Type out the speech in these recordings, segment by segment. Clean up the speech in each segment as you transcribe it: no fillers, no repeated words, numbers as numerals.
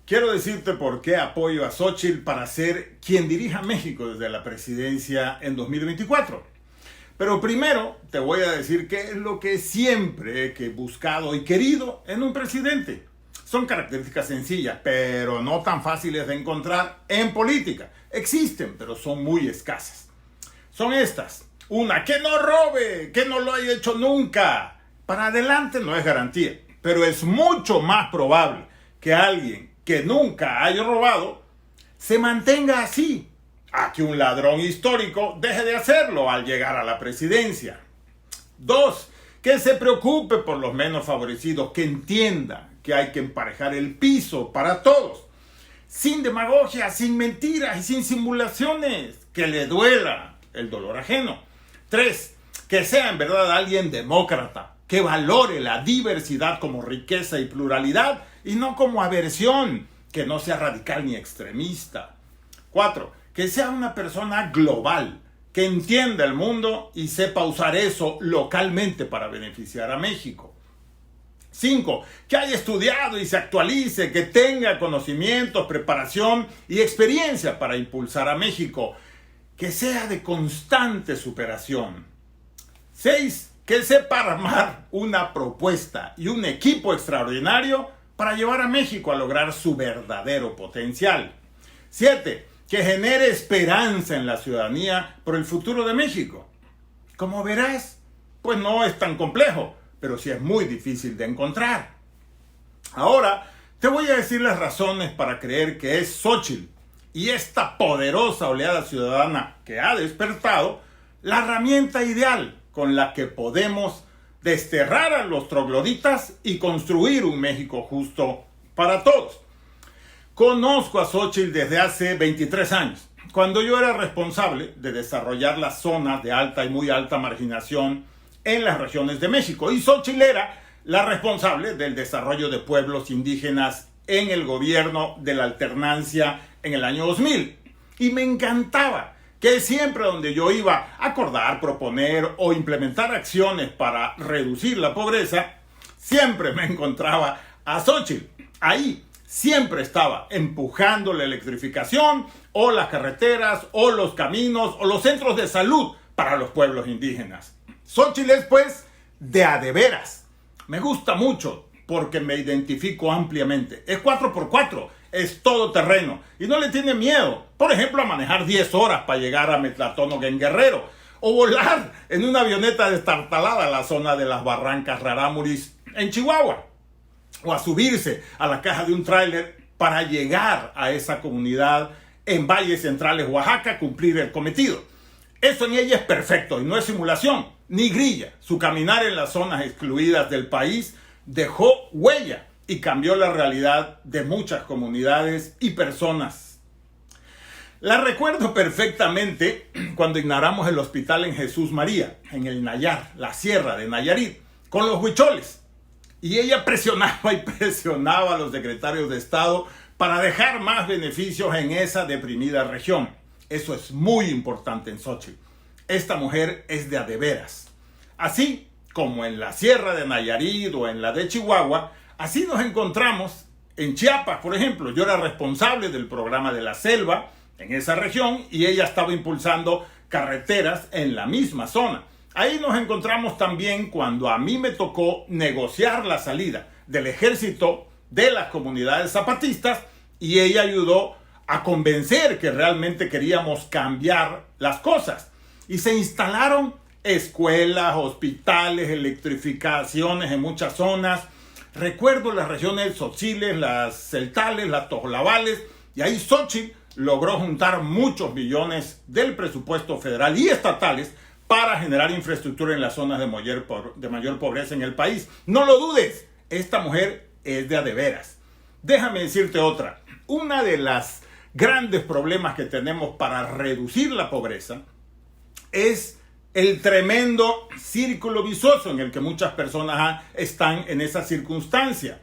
Quiero decirte por qué apoyo a Xóchitl para ser quien dirija México desde la presidencia en 2024. Pero primero te voy a decir qué es lo que siempre he buscado y querido en un presidente. Son características sencillas, pero no tan fáciles de encontrar en política. Existen, pero son muy escasas. Son estas. Una, que no robe, que no lo haya hecho nunca. Para adelante no es garantía, pero es mucho más probable que alguien que nunca haya robado se mantenga así, a que un ladrón histórico deje de hacerlo al llegar a la presidencia. 2, que se preocupe por los menos favorecidos, que entienda que hay que emparejar el piso para todos, sin demagogia, sin mentiras y sin simulaciones, que le duela el dolor ajeno. 3, que sea en verdad alguien demócrata, que valore la diversidad como riqueza y pluralidad y no como aversión, que no sea radical ni extremista. 4, que sea una persona global, que entienda el mundo y sepa usar eso localmente para beneficiar a México. 5, que haya estudiado y se actualice, que tenga conocimientos, preparación y experiencia para impulsar a México, que sea de constante superación. 6, que sepa armar una propuesta y un equipo extraordinario para llevar a México a lograr su verdadero potencial. 7, que genere esperanza en la ciudadanía por el futuro de México. Como verás, pues no es tan complejo, pero sí es muy difícil de encontrar. Ahora te voy a decir las razones para creer que es Xóchitl y esta poderosa oleada ciudadana que ha despertado la herramienta ideal con la que podemos desterrar a los trogloditas y construir un México justo para todos. Conozco a Xóchitl desde hace 23 años, cuando yo era responsable de desarrollar las zonas de alta y muy alta marginación en las regiones de México. Y Xóchitl era la responsable del desarrollo de pueblos indígenas en el gobierno de la alternancia en el año 2000. Y me encantaba que siempre donde yo iba a acordar, proponer o implementar acciones para reducir la pobreza, siempre me encontraba a Xóchitl. Ahí siempre estaba empujando la electrificación o las carreteras o los caminos o los centros de salud para los pueblos indígenas. Xóchitl es pues de a de veras. Me gusta mucho porque me identifico ampliamente. Es 4x4, es todoterreno y no le tiene miedo, por ejemplo, a manejar 10 horas para llegar a Metlatónoga en Guerrero o volar en una avioneta destartalada a la zona de las Barrancas Rarámuris en Chihuahua o a subirse a la caja de un tráiler para llegar a esa comunidad en Valles Centrales, Oaxaca, a cumplir el cometido. Eso en ella es perfecto y no es simulación ni grilla. Su caminar en las zonas excluidas del país dejó huella y cambió la realidad de muchas comunidades y personas. La recuerdo perfectamente cuando inauguramos el hospital en Jesús María, en el Nayar, la sierra de Nayarit, con los huicholes. Y ella presionaba y presionaba a los secretarios de Estado para dejar más beneficios en esa deprimida región. Eso es muy importante en Xóchitl. Esta mujer es de a de veras. Así como en la sierra de Nayarit o en la de Chihuahua, así nos encontramos en Chiapas, por ejemplo. Yo era responsable del programa de la selva en esa región y ella estaba impulsando carreteras en la misma zona. Ahí nos encontramos también cuando a mí me tocó negociar la salida del ejército de las comunidades zapatistas y ella ayudó a convencer que realmente queríamos cambiar las cosas. Y se instalaron escuelas, hospitales, electrificaciones en muchas zonas. Recuerdo las regiones Tzotziles, las Celtales, las Tojolabales, y ahí Xóchitl logró juntar muchos millones del presupuesto federal y estatales para generar infraestructura en las zonas de mayor pobreza en el país. No lo dudes, esta mujer es de a de veras. Déjame decirte otra. Una de las grandes problemas que tenemos para reducir la pobreza es el tremendo círculo vicioso en el que muchas personas están en esa circunstancia.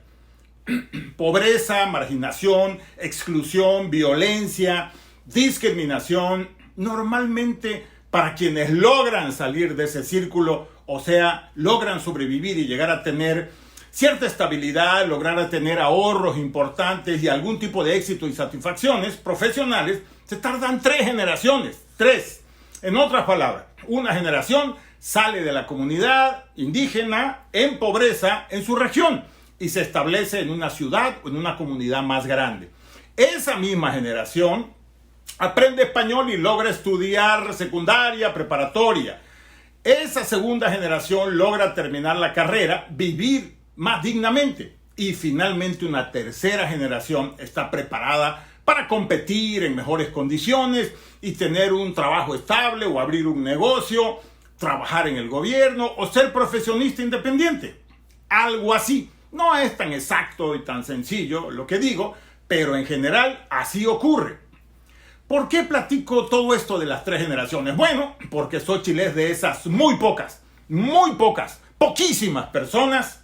Pobreza, marginación, exclusión, violencia, discriminación. Normalmente para quienes logran salir de ese círculo, o sea, logran sobrevivir y llegar a tener cierta estabilidad, lograr tener ahorros importantes y algún tipo de éxito y satisfacciones profesionales, se tardan 3 generaciones. 3. En otras palabras, una generación sale de la comunidad indígena en pobreza en su región y se establece en una ciudad o en una comunidad más grande. Esa misma generación aprende español y logra estudiar secundaria, preparatoria. Esa segunda generación logra terminar la carrera, vivir más dignamente. Y finalmente una tercera generación está preparada para competir en mejores condiciones y tener un trabajo estable o abrir un negocio, trabajar en el gobierno o ser profesionista independiente. Algo así. No es tan exacto y tan sencillo lo que digo, pero en general así ocurre. ¿Por qué platico todo esto de las 3 generaciones? Bueno, porque Xóchitl es de esas muy pocas, poquísimas personas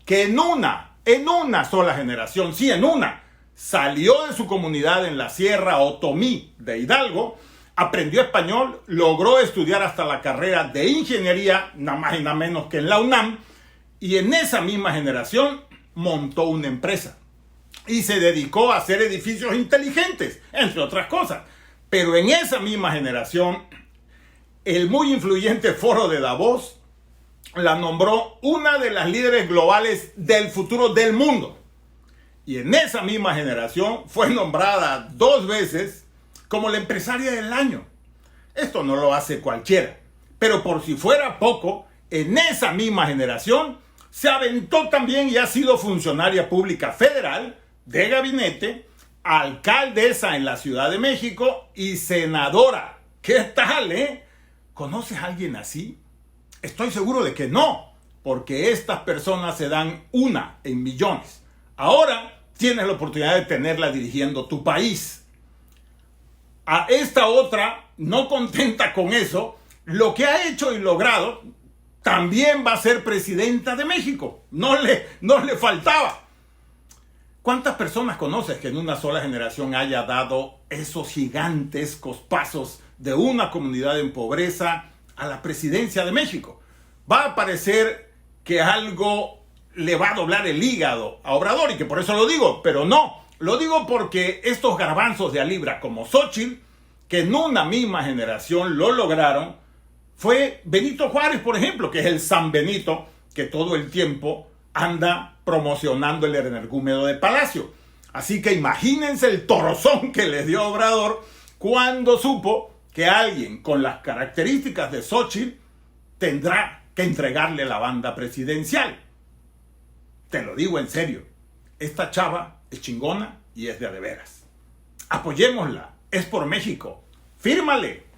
que en una sola generación, sí, en una, salió de su comunidad en la Sierra Otomí de Hidalgo, aprendió español, logró estudiar hasta la carrera de ingeniería, nada más y nada menos que en la UNAM, y en esa misma generación montó una empresa y se dedicó a hacer edificios inteligentes, entre otras cosas. Pero en esa misma generación, el muy influyente Foro de Davos la nombró una de las líderes globales del futuro del mundo. Y en esa misma generación fue nombrada 2 veces como la empresaria del año. Esto no lo hace cualquiera. Pero por si fuera poco, en esa misma generación se aventó también y ha sido funcionaria pública federal, de gabinete, alcaldesa en la Ciudad de México y senadora. ¿Qué tal, ¿Conoces a alguien así? Estoy seguro de que no, porque estas personas se dan una en millones. Ahora tienes la oportunidad de tenerla dirigiendo tu país. A esta otra, no contenta con eso, lo que ha hecho y logrado, también va a ser presidenta de México. No le faltaba. ¿Cuántas personas conoces que en una sola generación haya dado esos gigantescos pasos de una comunidad en pobreza a la presidencia de México? Va a parecer que algo le va a doblar el hígado a Obrador y que por eso lo digo, pero no. Lo digo porque estos garbanzos de a libra como Xóchitl, que en una misma generación lo lograron, fue Benito Juárez, por ejemplo, que es el San Benito que todo el tiempo anda promocionando el energúmeno de Palacio. Así que imagínense el torozón que les dio Obrador cuando supo que alguien con las características de Xóchitl tendrá que entregarle la banda presidencial. Te lo digo en serio, esta chava es chingona y es de veras. Apoyémosla, es por México. Fírmale.